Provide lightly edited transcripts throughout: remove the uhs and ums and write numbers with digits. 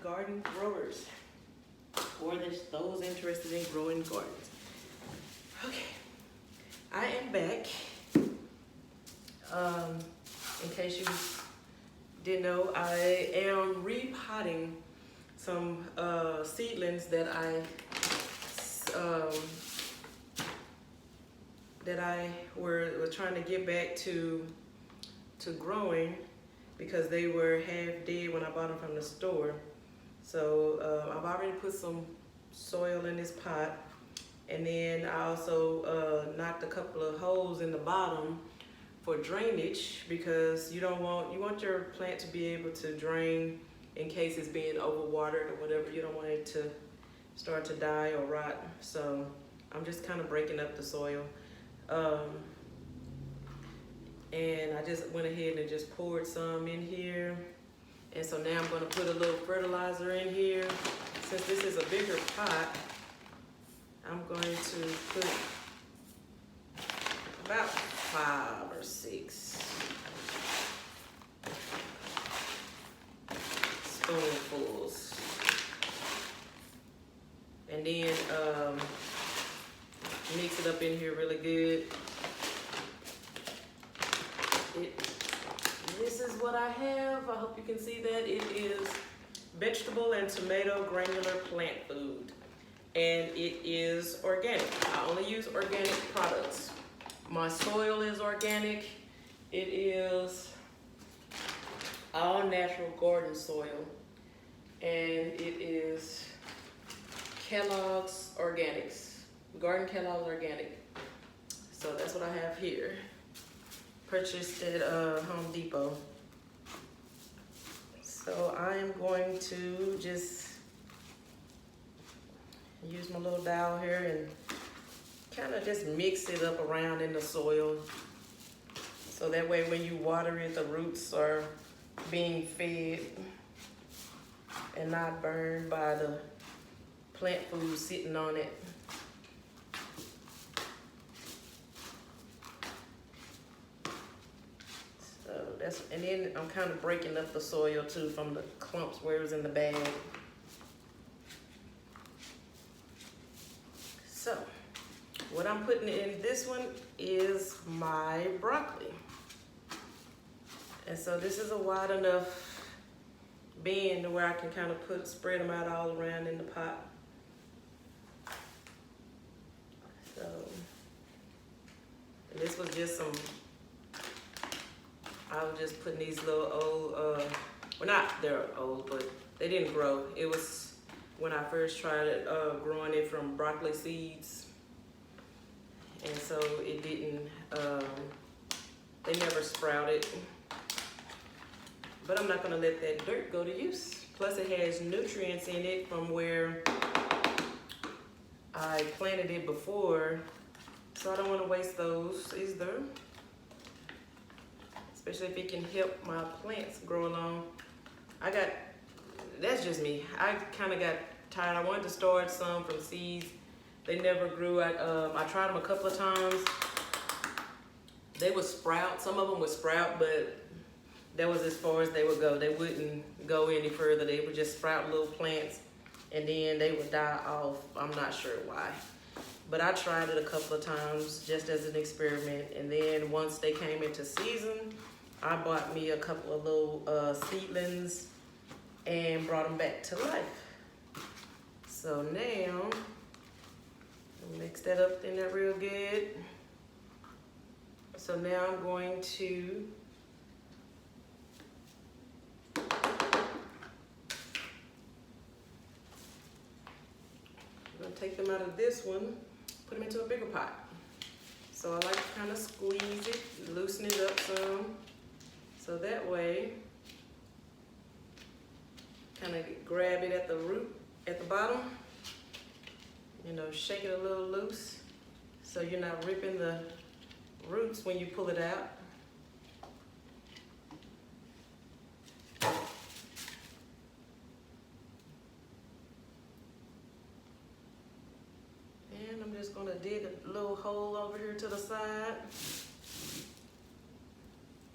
garden growers, or those interested in growing gardens. Okay, I am back. In case you didn't know, I am repotting some seedlings that I were trying to get back to growing, because they were half dead when I bought them from the store. So I've already put some soil in this pot, and then I also knocked a couple of holes in the bottom for drainage, because you want your plant to be able to drain in case it's being overwatered or whatever. You don't want it to start to die or rot. So I'm just kind of breaking up the soil. And I just went ahead and just poured some in here. And so now I'm going to put a little fertilizer in here. Since this is a bigger pot, I'm going to put about 5 or 6 spoonfuls. And then mix it up in here really good. This is what I have. I hope you can see that. It is vegetable and tomato granular plant food, and it is organic. I only use organic products. My soil is organic. It is all natural garden soil, and it is Kellogg's Organics, Garden Kellogg's Organic. So that's what I have here. Purchased at Home Depot. So I am going to just use my little dowel here and kind of just mix it up around in the soil, so that way when you water it, the roots are being fed and not burned by the plant food sitting on it. And then I'm kind of breaking up the soil too from the clumps where it was in the bag. So what I'm putting in this one is my broccoli. And so this is a wide enough bin to where I can kind of spread them out all around in the pot. So, and this was just some, I was just putting these little old, well, they're old, but they didn't grow. It was when I first tried it, growing it from broccoli seeds. And so it didn't, they never sprouted. But I'm not gonna let that dirt go to use. Plus it has nutrients in it from where I planted it before. So I don't wanna waste those either. Especially if it can help my plants grow along. That's just me. I kind of got tired. I wanted to start some from seeds. They never grew. I tried them a couple of times. They would sprout. Some of them would sprout, but that was as far as they would go. They wouldn't go any further. They would just sprout little plants, and then they would die off. I'm not sure why. But I tried it a couple of times just as an experiment. And then once they came into season, I bought me a couple of little seedlings and brought them back to life. So now, mix that up in there real good. So now I'm going to take them out of this one, put them into a bigger pot. So I like to kind of squeeze it, loosen it up some. So that way, kind of grab it at the root, at the bottom, you know, shake it a little loose so you're not ripping the roots when you pull it out. And I'm just gonna dig a little hole over here to the side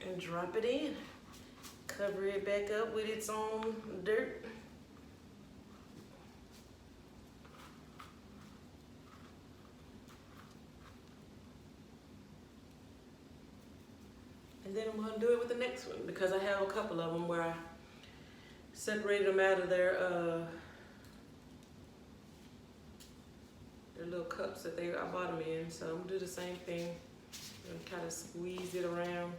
and drop it in. Cover it back up with its own dirt. do it with the next one because I have a couple of them where I separated them out of their little cups that I bought them in. So I'm gonna do the same thing and kind of squeeze it around.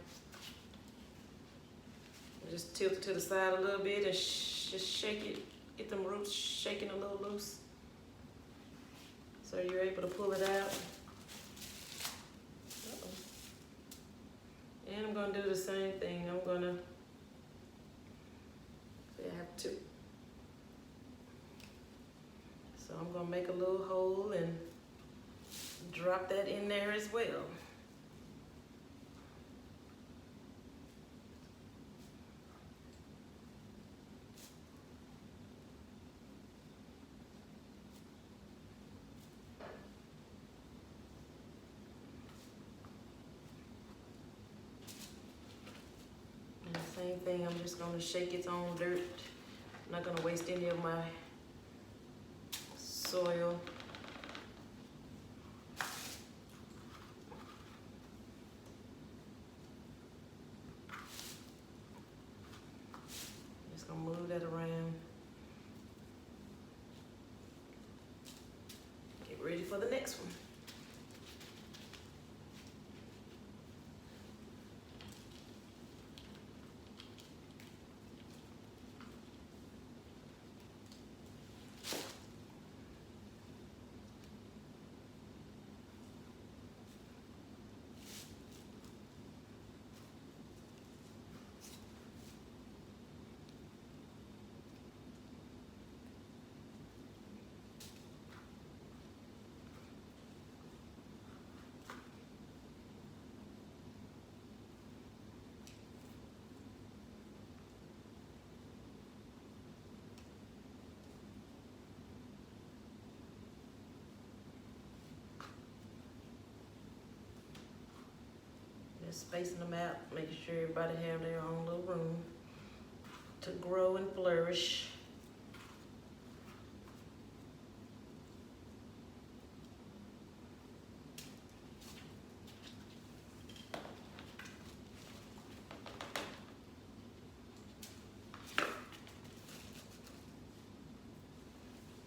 And just tilt it to the side a little bit and just shake it. Get them roots shaking a little loose. So you're able to pull it out. And I'm gonna do the same thing. I'm gonna, I have two. So I'm gonna make a little hole and drop that in there as well. And the same thing, I'm just gonna shake its own dirt. I'm not gonna waste any of my soil. Just gonna move that around. Get ready for the next one. Just spacing them out, making sure everybody have their own little room to grow and flourish.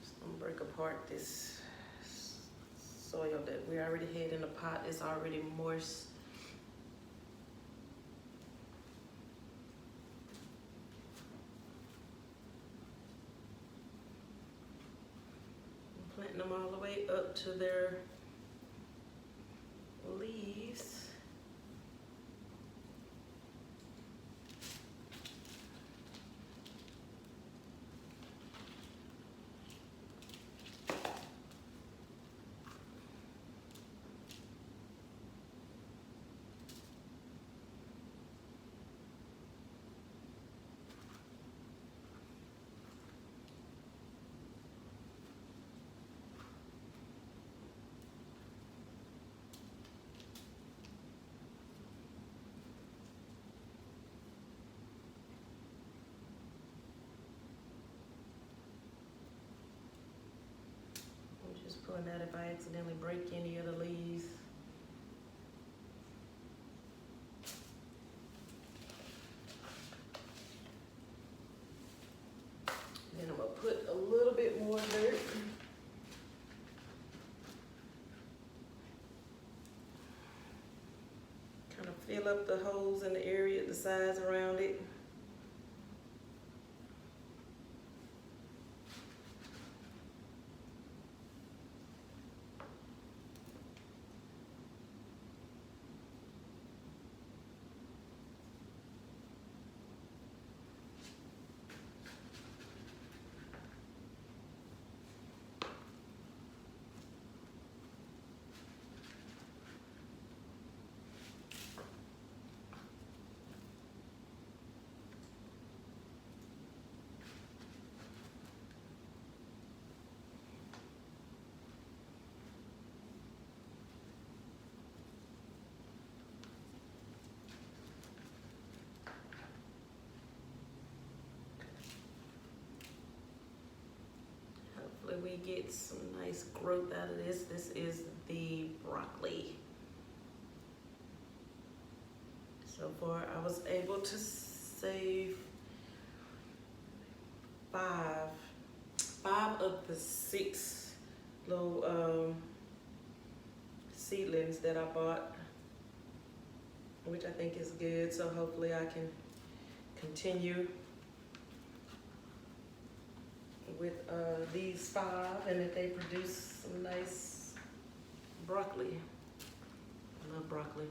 Just gonna break apart this soil that we already had in the pot. It's already moist. Planting them all the way up to their leaves. Pulling out if I accidentally break any of the leaves. Then I'm gonna put a little bit more dirt. Kind of fill up the holes in the area, the sides around it. We get some nice growth out of this. This is the broccoli. So So far, I was able to save five of the 6 little seedlings that I bought, which I think is good. So hopefully I can continue with these 5 and that they produce some nice broccoli. I love broccoli.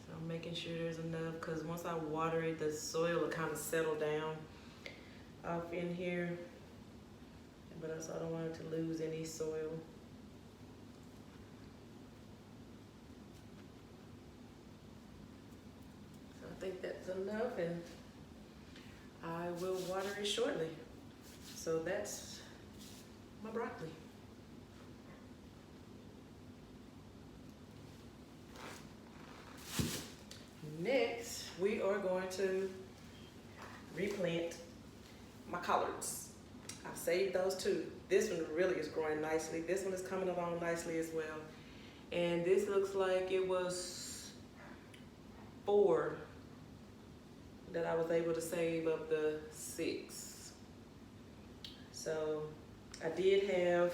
So I'm making sure there's enough, because once I water it, the soil will kind of settle down off in here. But also I don't want it to lose any soil. So I think that's enough, and I will water it shortly. So that's my broccoli. Next, we are going to replant my collards. I've saved those 2. This one really is growing nicely. This one is coming along nicely as well. And this looks like it was 4 that I was able to save of the 6. So I did have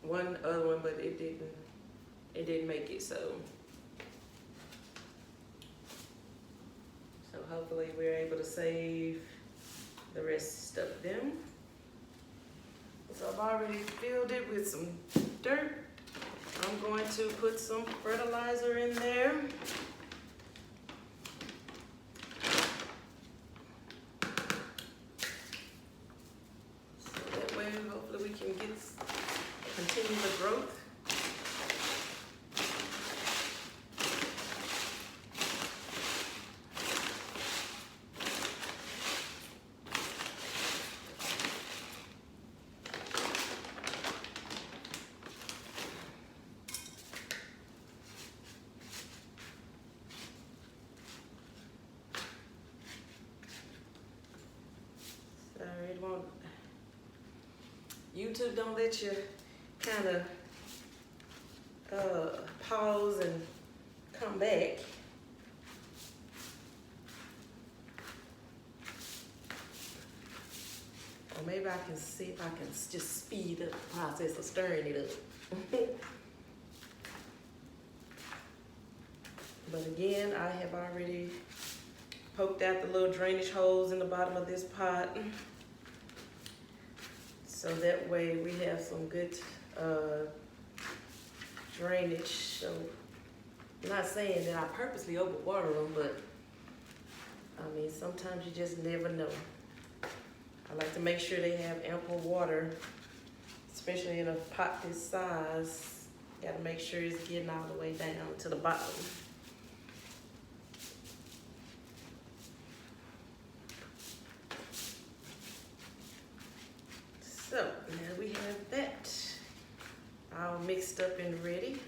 one other one, but it didn't make it. So hopefully we're able to save the rest of them. So I've already filled it with some dirt. I'm going to put some fertilizer in there. So that way hopefully we can continue the growth. YouTube don't let you kind of pause and come back. Or maybe I can see if I can just speed up the process of stirring it up. But again, I have already poked out the little drainage holes in the bottom of this pot. So that way we have some good drainage. So I'm not saying that I purposely overwater them, but I mean, sometimes you just never know. I like to make sure they have ample water, especially in a pot this size. Gotta make sure it's getting all the way down to the bottom. So now we have that all mixed up and ready.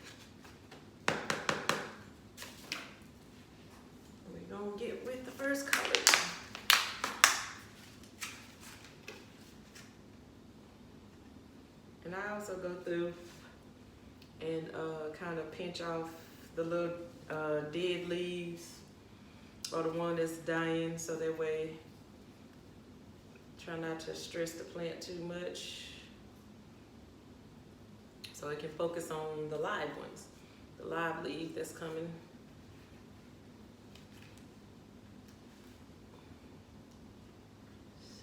We're gonna get with the first color. And I also go through and kind of pinch off the little dead leaves or the one that's dying, so that way try not to stress the plant too much, so it can focus on the live ones, the live leaf that's coming.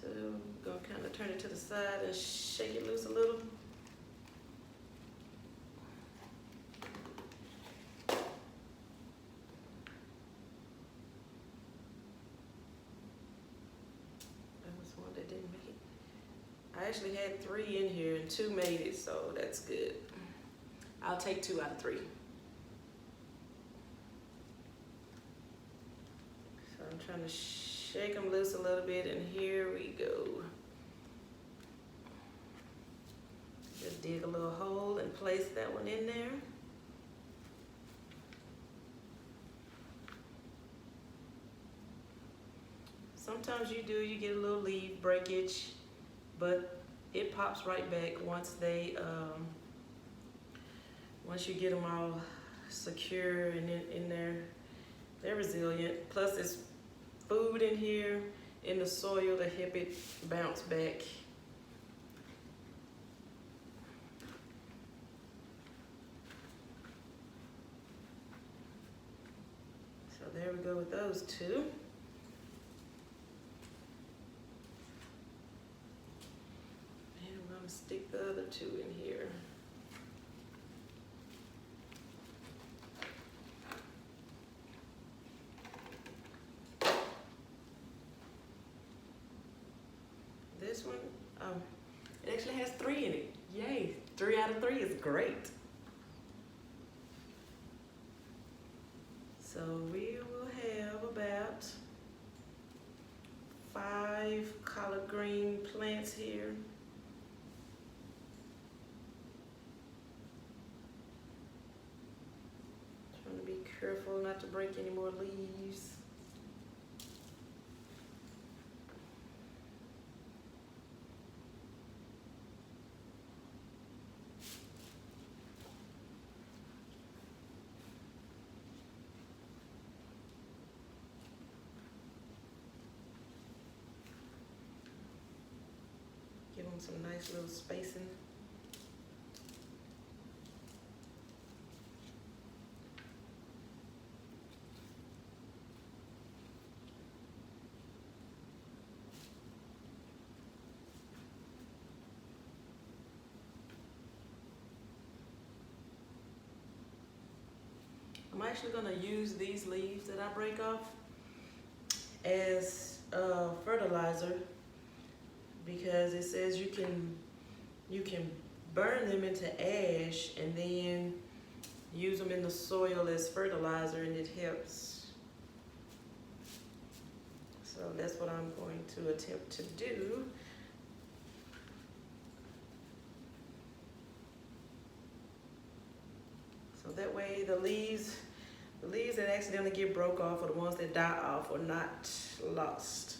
So I'm gonna kind of turn it to the side and shake it loose a little. I actually had 3 in here and 2 made it, so that's good. I'll take 2 out of 3. So I'm trying to shake them loose a little bit, and here we go. Just dig a little hole and place that one in there. Sometimes you get a little leaf breakage, but it pops right back once they Once you get them all secure and in there, they're resilient. Plus it's food in here, in the soil to help it bounce back. So there we go with those two. And I'm gonna stick the other two in here. This one, it actually has 3 in it. Yay, 3 out of 3 is great. So we will have about 5 collard green plants here. Trying to be careful not to break any more leaves. Give them some nice little spacing. I'm actually gonna use these leaves that I break off as fertilizer, because it says you can burn them into ash and then use them in the soil as fertilizer, and it helps. So that's what I'm going to attempt to do. So that way the leaves that accidentally get broke off, or the ones that die off, are not lost.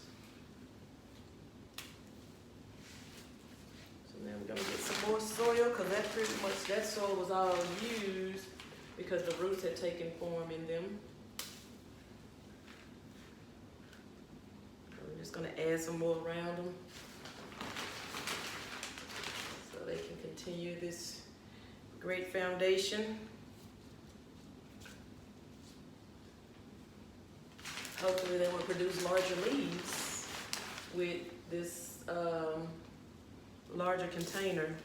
So now we're gonna get some more soil, because that pretty much, that soil was all used because the roots had taken form in them. I'm just gonna add some more around them so they can continue this great foundation. Hopefully they will produce larger leaves with this larger container.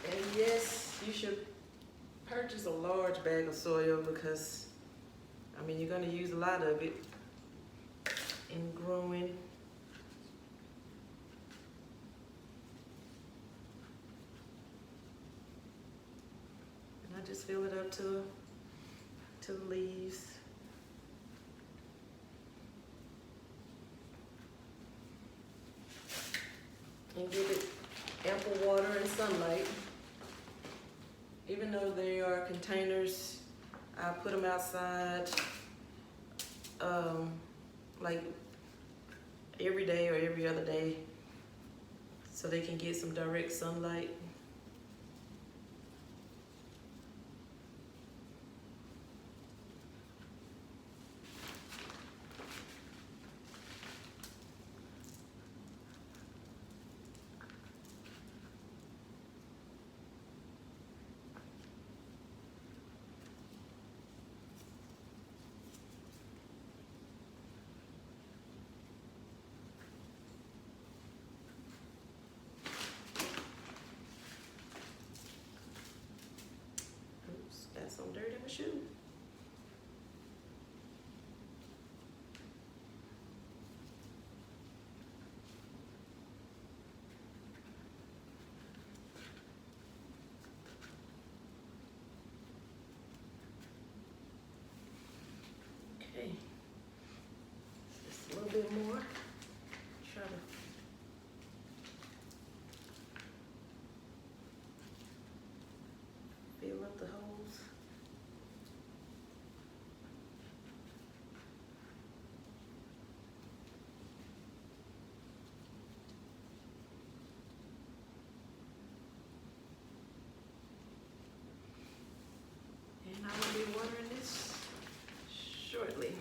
And yes, you should purchase a large bag of soil, because I mean, you're going to use a lot of it in growing. And I just fill it up to the leaves. And give it ample water and sunlight. Even though they are containers, I put them outside like every day or every other day, so they can get some direct sunlight. Some dirt in my shoe. Okay, just a little bit more. Try to And I will be watering this shortly.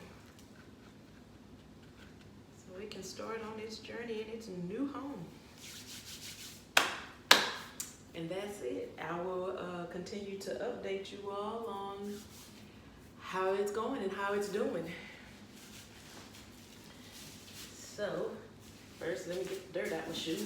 So we can start on this journey in its new home. And that's it. I will continue to update you all on how it's going and how it's doing. So, first let me get the dirt out my shoe.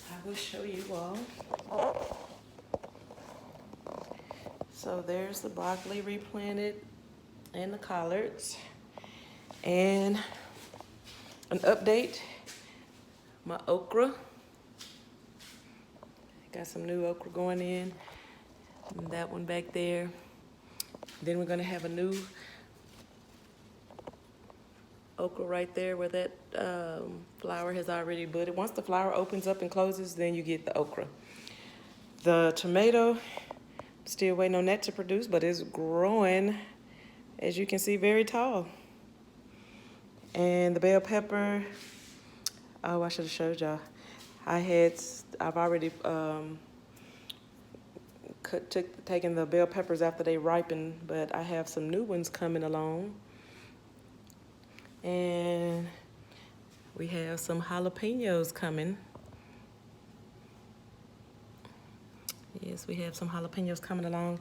I will show you all. So there's the broccoli replanted and the collards. And an update, my okra. Got some new okra going in. And that one back there. Then we're gonna have a new okra right there where that flower has already budded. Once the flower opens up and closes, then you get the okra. The tomato, still waiting on that to produce, but it's growing, as you can see, very tall. And the bell pepper, oh, I should have showed y'all. I've already taken the bell peppers after they ripen, but I have some new ones coming along. And we have some jalapenos coming. Yes, we have some jalapenos coming along.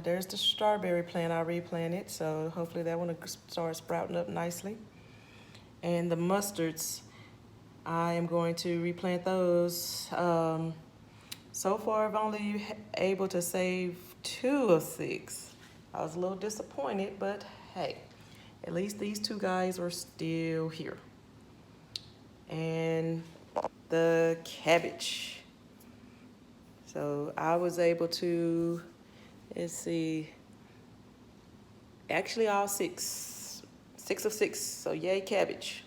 There's the strawberry plant I replanted, so hopefully that one will start sprouting up nicely. And the mustards, I am going to replant those. So far, I've only able to save 2 of 6. I was a little disappointed, but hey, at least these 2 guys are still here. And the cabbage. So I was able to, let's see, actually all 6 of 6, so yay cabbage.